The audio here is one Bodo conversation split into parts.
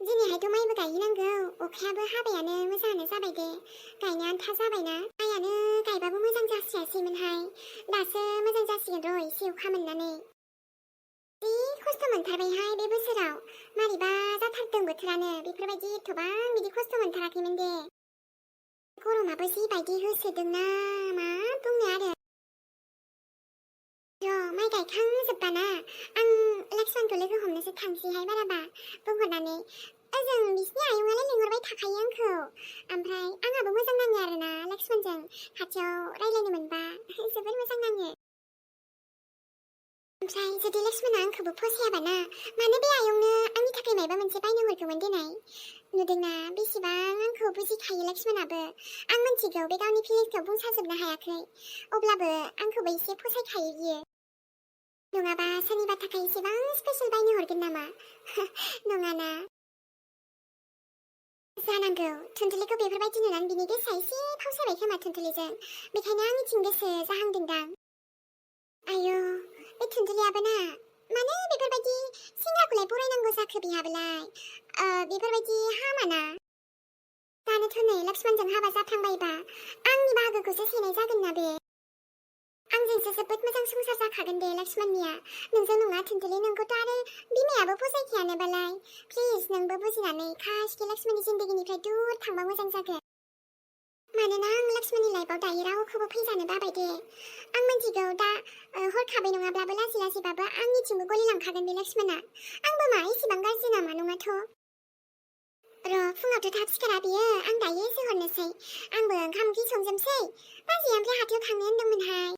दिनैहायथ' माइबो गायहैनांगौ अखायाबो हाबायानो मोजाङानो जाबाय दे गायनो आन्था जाबायना माइयानो गायबाबो मोजां जास्रायासैमोनहाय दासो मोजां जासिगोन र' एसे अखा मोननानै जि खस्थ' मोनथारबायहाय बे बोसोराव मारैबा जाथारदों बोथोरानो बेफोरबायदि एथ'बां बिदि खस्थ' मोनथाराखैमोन दे गरमाबो जिबायदि होसोदोंना मा बुंनो आरो माइ गायखांजोब्बाना आं लाक्ष्मणखौ लोगो हमनोसो थांसैहाय बाराबा बुंहरनानै ओजों बिसिनि आयंआलाय लिंहरबाय थाखायो आंखौ ओमफ्राय आंहाबो मोजां नाङो आरोना लाक्ष्मणजों खाथियाव रायलायनो मोनबा जोबोर मोजां नाङो ओमफ्राय जुदि लाक्ष्मणआ आंखौबो फसायाबाना मानो बे आयंनो आंनि थाखाय माबा मोनसे बायनो हरगौमोन देनाय नुदोंना बेसेबां आंखौ बुजिखायो लाक्ष्मणआबो आं मिन्थिगौ बे गावनि फिलिंसखौ बुंसाजोबनो हायाखै अब्लाबो आंखौबो एसे फसायखायो बियो नङाबा सोरनिबा थाखाय एसेबां स्पेशल बायनो हरगोन नामा नङाना जानांगौ थुनथुलिखौ बेफोरबायदि नुनानै बिनि गोसोआ एसे फावसायबाय खोमा थुनथुलिजों बेखायनो आंनिथिं गोसो जाहांदोंदां आयौ बे थुनथुलियाबो ना मानो बेफोरबायदि सेंग्राखौलाय बरायनांगौ जाखो बिहाबोलाय बेफोरबायदि हामाना दानोथ' नै लाक्ष्मणजों हाबा जाफ्लांबायबा आंनि बाहागोखौसो सेनाय जागोन ना बे आंजोंसो जोबोद मोजां संसार जाखागोन दे लाक्ष्मणनिया नोंजों नङा थुनथुलि नोंखौथ' आरो बिमायाबो फसायखायानोबालाय प्लिज नोंबो बुजिनानै खासके लाक्ष्मणनि जिन्दगिनिफ्राय दूर थांबा मोजां जागोन मानोना आं लाक्ष्मणनि लाइफआव दायो रावखौबो फैजानो बाबाय दे आं मिन्थिगौ दा हरखाबै नङाब्लाबो लासै लासैबाबो आंनिथिंबो गलिलांखागोन बे लाक्ष्मणआ आंबो मा एसेबां गाज्रि नामा नङाथ' र' फुङावथ' थाब सिखारा बियो आं दायो एसे हरनोसै आंबो ओंखाम ओंख्रि संजोबसै बाजैया ओमफ्राय हाथायाव थांनो होनदोंमोनहाय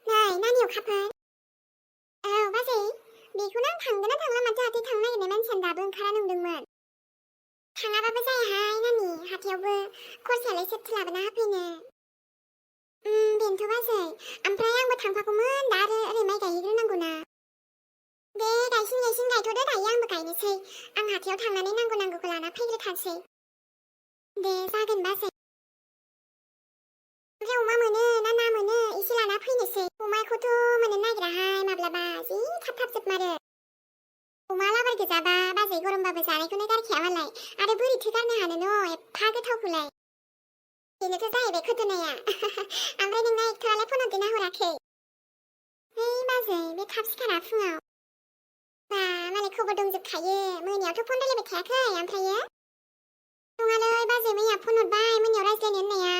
नै नानि अखाफोर औ बाजै बेखौनो आं थांगोन ना थांला माथो हाथायाव थांनो नागिरनाय मानसियानो दाबो ओंखारा नंदोंमोन थाङाबाबो जायाहाय नानि हाथायावबो खरसायालाय सोरथो लाबोना होफैनो बेनोथ' बाजै ओमफ्राय आंबो थांफागौमोन दा आरो ओरै माइ गायहैग्रोनांगौना दे गायसिन गायथ'दो दायो आंबो गायनोसै आं हाथायाव थांनानै नांगौखौ लाना फैग्रोथारसै दे जागोन बाजै ओमफ्राय अमा मोनो ना ना मोनो एसे लाना फैनोसै अमाखौथ' मोननो नागिराहाय माब्लाबा जि थाब जोबमारो अमा लाबार गोजाबा बाजै गरमबाबो जानायखौनो गारखाया मालाय आरो बोरैथो गारनो हानो न' एफा गोथावखौलाय बेनोथ' जाहैबाय खोथोनाया ओमफ्राय नोंना एक्टरालाय फन हरदोंना हराखै है बाजै बे थाब सिखारा फुङाव बा मालाय खबर दंजोबखायो मोनायावथ' फन रायलायबाय थायाखै ओमफ्रायो नङालै बाजै मैया फन हरबाय मोनायाव रायज्लायनो होननाया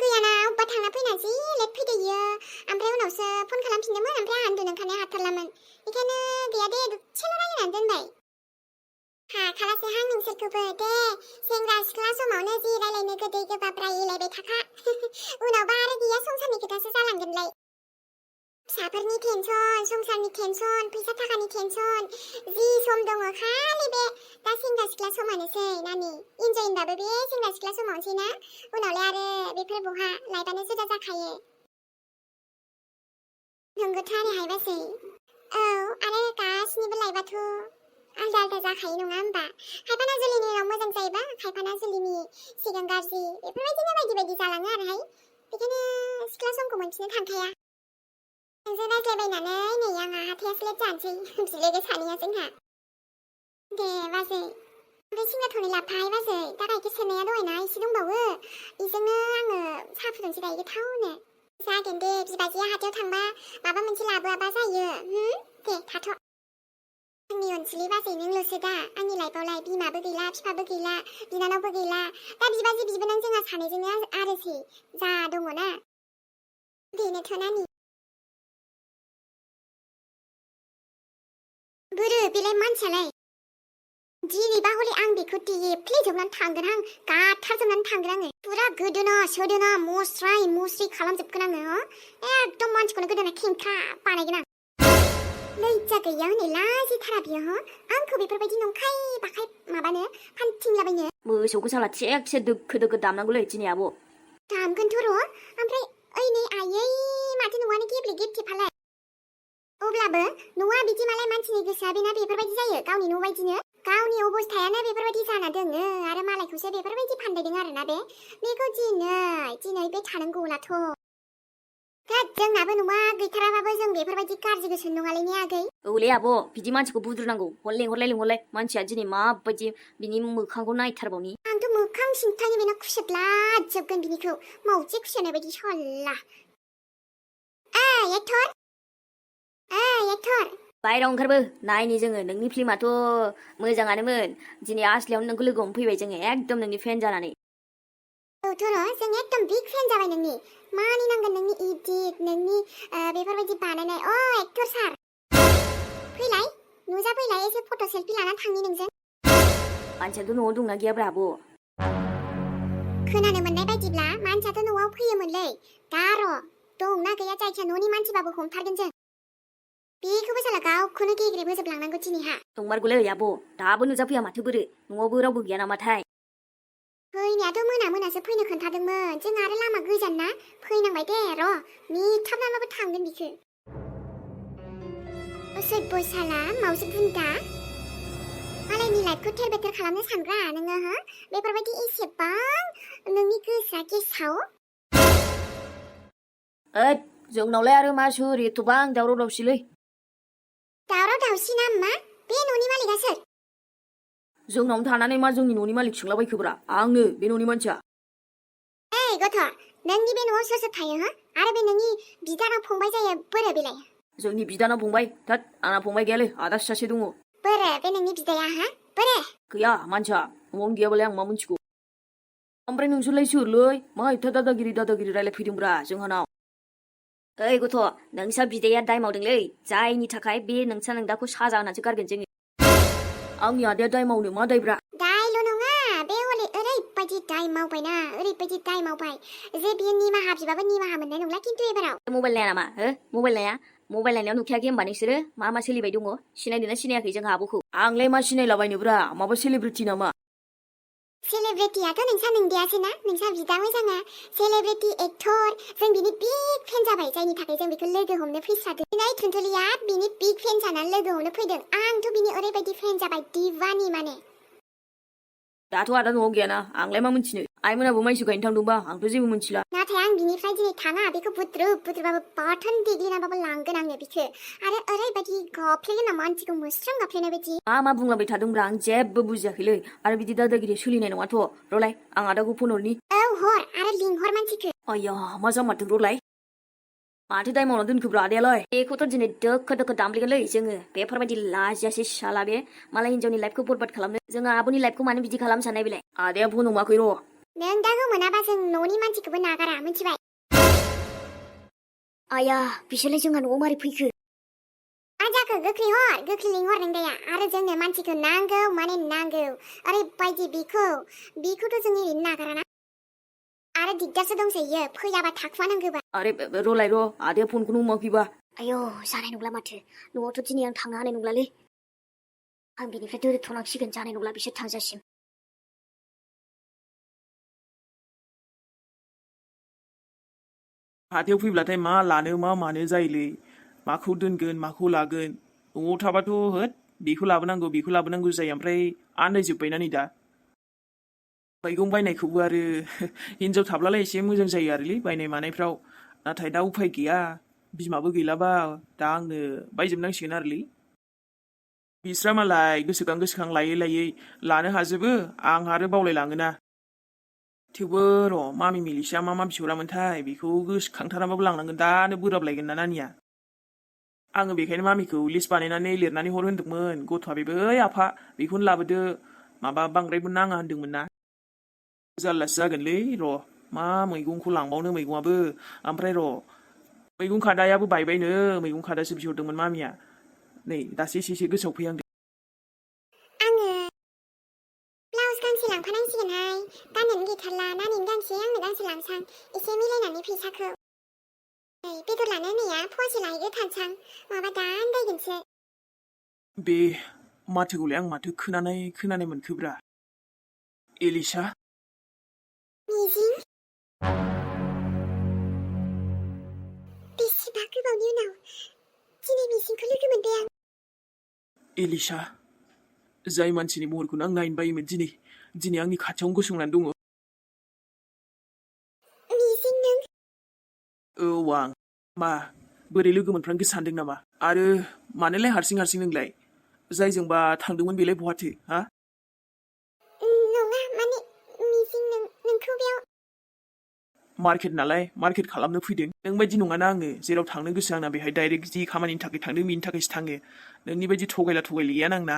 गैयाना अब्बा थांना फैना जि लेट फैदो इयो ओमफ्राय उनावसो फन खालामफिनदोंमोन ओमफ्राय आंहा उन्दुनो ओंखारनाया हाथारलामोन बेखायनो गैया दे दसेल' रायलायनानै दोनबाय हाखालासैहां नोंसोरखौबो दे सेंग्रा सिख्ला समावनो जि रायलायनो गोदै गोबाब रायलायबाय थाखा उनावबा आरो गैया संसारनि खोथासो जालांगोनलाय फिसाफोरनि टेनसन संसारनि टेनसन फैसा थाखानि टेनसन जि सम दङ खालि बे दा सेंग्रा सिख्ला समानोसै नानि इन्जय होनबाबो बे सेंग्रा सिख्ला समावनोसै ना उनावलाय आरो बेफोर बहा लाइफआनो जुदा जाखायो नंगौथ' आरोहाय बाजै औ आरो गासिनिबो लाइफआथ' आलदा आलदा जाखायो नङा होमबा खायफाना जुलिनि उनाव मोजां जायोबा खायफाना जुलिनि सिगां गाज्रि बेफोरबायदिनो बायदि बायदि जालाङो आरोहाय बेखायनो सिख्ला समखौ मोनफिननो थांखाया नोंजों रायज्लायबायनानै नै आंहा हाथायासो लेट जानोसै बिलोगो सानैया जोंहा दे बाजै ओमफ्राय सिंगाथ'नि लाबोफाहाय बाजै दा गाइखेर सेरनाया दहायना एसे दंबावो बेजोंनो आङो साहा फुदुंसै दायो गोथावनो जागोन दे बिबाजैया हाथायाव थांबा माबा मोनसे लाबोआबा जायो दे थाथ' आंनि अनसुलि बाजै नोंल'सो दा आंनि लाइफआवलाय बिमाबो गैला बिफाबो गैला बिनानावबो गैला दा बिबाजै बिबोनां जोंहा सानैजोंनो आरोसै जा दङना बेनोथ' नानि बोरो बेलाय मानसियालाय दिनैबा हले आं बेखौ देफ्लेजोबनानै थांगोनहां गाथारजोबनानै थांगोन आङो पुरा गोदोना सोदोना मस्राय मुस्रि खालामजोबगोन आङो एकदम मानसिखौनो गोदोना खेंख्रा बानायगोन आं लैजा गैया हनै लाजिथारा बियो आंखौ बेफोरबायदि नंखाय बाखाय माबानो फानथिंलाबायनो मोसौखौ साला थिगसे दोखो दोखो दामनांगौलै दिनै आब' दामगोनथ' र' ओमफ्राय ओइ नै आयै माथो न'आनो गेब्ले गेबथेफालाय अब्लाबो न'आ बिदि मालाय मानसिनि गोसोआ बेना बेफोरबायदि जायो गावनि न' बायदिनो गावनि अबस्थायानो बेफोरबायदि जाना दोङो आरो मालायखौसो बेफोरबायदि फानदायदों आरोना बेखौ दिनै बे थानांगौलाथ' जोंनाबो नङा गैथाराबाबो जों बेफोरबायदि गाज्रि गोसो नङालै ने आगै औलै आब' बिदि मानसिखौ बुद्रुनांगौ लिंहरलाय मानसिया दिनै माबायदि बिनि मोखांखौ नायथारबावनि आंथ' मोखां सिन्थानि बेना खुसेबलाजोबगोन बिनिखौ मावजि खुसेनाय बायदि सल्ला एक्टर बायह्रायाव ओंखारबो नायनि जोङो नोंनि फिल्माथ' मोजाङानोमोन दिनै आसलियावनो नोंखौ लोगो हमफैबाय जोङो एकदम नोंनि फेन जानानै औथ' र' जों एकदम बिग फेन जाबाय नोंनि मानिनांगोन नोंनि इडिट नोंनि बेफोरबायदि बानायनाय एक्टर सार फैलाय नुजाफैलाय एसे फट' सेल्फि लानानै थांनि नोंजों मानसियाथ' न'आव दंना गैयाब्रा आब' खोनानो मोननाय बायदिब्ला मानसियाथ' न'आव फैयोमोनलै दा र' दंना गैया जायखिया न'नि मानसिबाबो हमथारगोन जों बेखौबो साला गावखौनो गेग्रेब होजोबलांनांगौ दिनैहा दंमारगौलै आब' दाबो नुजाफैया माथो बोरो न'आवबो रावबो गैया नामाथाय फैनायाथ' मोनासो फैनो खोन्थादोंमोन जों आरो लामा गोजान ना फैनांबाय दे र' नेथाबनानैबाबो थांगोन बिखो असभ्य साला मावजि बुन्दा मालायनि लाइफखौ थेर बेथेर खालामनो सानग्रा नोङो हो बेफोरबायदि एसेबां नोंनि गोसोआ गेसाव जोंनावलाय आरो मा सोर एथ'बां दावराव दावसिलै दावराव दावसि ना मा बे न'नि मालिकआ सोर जोंनावनो थानानै मा जोंनि न'नि मालिक सोंलाबायखोब्रा आंनो बे न'नि मानसिया गथ' नोंनि बे न'आव सोर सोर थायो हो आरो बे नोंनि बिदानाव फंबाय जायो बोरो बेलाय जोंनि बिदानाव फंबाय थोद आंना फंबाय गैयालै आदा सासे दङ बोरो बे नोंनि बिदाया हा बोरो गैया मानसिया न'आवनो गैयाबालाय आं मा मिथिगौ ओमफ्राय नोंसोरलाय सोरलै मा एथ' दादागिरि रायलायफैदोंब्रा जोंहानाव ओइ गथ' नोंसा बिदाया दाय मावदोंलै जायनि थाखाय बे नोंसा नोंदाखौ साजा होनानैसो गारगोन जोङो आंनि आदाया दाय मावनो मा दायब्रा दायल' नङा बे हले ओरैबायदि दाय मावबायना ओरैबायदि दाय मावबाय जे बियो निमाहा बिबाबो निमाहा मोननाय नंला खिन्थु एबाराव मबाइल नाया नामा हो मबाइल नायनायाव नुखायाखै होमबा नोंसोरो मा सोलिबाय दङ सिनायदोंना सिनायाखै जोंहा आब'खौ आंलाय मा सिनायलाबायनोब्रा माबा सेलिब्रिटि नामा सेलिब्रिटियाथ' नोंसा नोंदियासो ना नोंसा बिदा मोजाङा सेलिब्रिटि एक्टर जों बिनि बिग फेन जाबाय जायनि थाखाय जों बेखौ लोगो हमनो फैसादों दिनै थुनथुलिया बिनि बिग फेन जानानै लोगो हमनो फैदों आंथ' बिनि ओरैबायदि फेन जाबाय दिवानि माने दाथ' आदा न'आव गैयाना आंलाय मा मिथिनो आइमोनाबो माइसो गायनो थांदोंबा आंथ' जेबो मिथिला नाथाय आं बिनिफ्राय दिनै थाङा बेखौ बुद्रुबाबो बाथोन देग्लिनाबाबो लांगोन आङो बिखो आरो ओरैबायदि गाफ्लेगोन मानसिखौ मोस्रोम गाफ्लेनाय बायदि मा बुंलाबाय थादोंब्रा आं जेबो बुजियाखैलै आरो बिदि दादागिरि सोलिनाय नङाथ' रलाय आं आदाखौ फन हरनि हर आरो लिंहर मानसिखौ आया मा जामारदों रलाय माथो दाय मावना दोनखोब्रा आदायालाय बेखौथ' दिनै दोखो दामब्लेगोनलै जोङो बेफोरबायदि लाजियासै साला बे मालाय हिनजावनि लाइफखौ बरबाद खालामनो जोङो आब'नि लाइफखौ मानो बिदि खालामनो साननाय बेलाय आदाया फन हमाखै र' नों दा मोनाबा जों न'नि मानसिखौबो नागारा मिथिबाय आया बिसोरलाय जोंहा न'आव मारै फैखो मा जाखो गोख्रै लिंहर नों दाया आरो जोंनो मानसिखौ नांगौ माने नांगौ ओरैबायदि बिखौथ' जों ओरैनो नागाराना आरो दिगदारसो दंसै इयो फैयाबा थाखुमानांगौबा आरे रलाय र' आदाया फनखौनो हमाखैबा आयौ जानाय नंला माथो न'आवथ' दिनै आं थांनो हानाय नंलालै आं बिनिफ्राय दोरोदथ'नांसिगोन जानाय नंला बिसोर थांजासिम हाथायाव फैब्लाथाय मा लानो मा मानो जायोलै माखौ दोनगोन माखौ लागोन न'आव थाबाथ' होद बेखौ लाबोनांगौ जायो ओमफ्राय आन्दायजोब्बायना नै दा मैगं बायनायखौबो आरो हिनजाव थाब्लालाय एसे मोजां जायो आरोलै बायनाय मानायफ्राव नाथाय दा उफाय गैया बिमाबो गैलाबा दा आंनो बायजोबनांसिगोन आरोलै बिस्रा मालाय गोसोखां लायै लानो हाजोबो आं आरो बावलायलाङोना थेवबो र' मामि मिलिसिया मा बिहरामोनथाय बेखौ गोसोखांथाराबाबो लांनांगोन दानो बोराबलायगोन ना नानिया आङो बेखायनो मामिखौ लिस्ट बानायनानै लिरनानै हर होन्दोंमोन गथ'आ बेबो आफा बेखौनो लाबोदो माबा बांद्रायबो नाङा होन्दोंमोन ना जारलासो जागोनलै र' मा मैगंखौ लांबावनो मैगंआबो ओमफ्राय र' मैगं खादायाबो बायबायनो मैगं खादासो बिहरदोंमोन मामिया नै दासो एसे गोसोआव फैहांदों आङो ब्लाउस गांसे लांफानांसिगोनहाय गाननोनो गैथारला नानिनो गांसे आंनो गांसे लांसां एसे मिलायनानै फैसाखौ बेदर लानो होननाया फवासे लाहैगो थांसां माबा दा आन्दायगोनसो बे माथोखौलाय आं माथो खोनानाय मोनखोब्रा एलिसा मिजिं बेसेबा गोबावनि उनाव दिनै मिजिंखौ लोगो मोनबाय आं एलिसा जाय मानसिनि महरखौनो आं नायनो बायोमोन दिनै आंनि खाथियावनो गसंनानै दङ मिजिं नों औ आं मा बोरै लोगो मोनफ्रांखो सानदों नामा आरो मानोलाय हारसिं हारसिं नोंलाय जायजोंबा थांदोंमोन बेलाय बहाथो हा नङा माने मिजिं नोंखौ बेयाव मार्केट नालाय मार्केट खालामनो फैदों नों बायदि नङाना आङो जेराव थांनो गोसो आंना बेहाय डाइरेक्ट जि खामानिनि थाखाय थांदों बेनि थाखायसो थाङो नोंनि बायदि थगायला थगायलि गैयाना आंना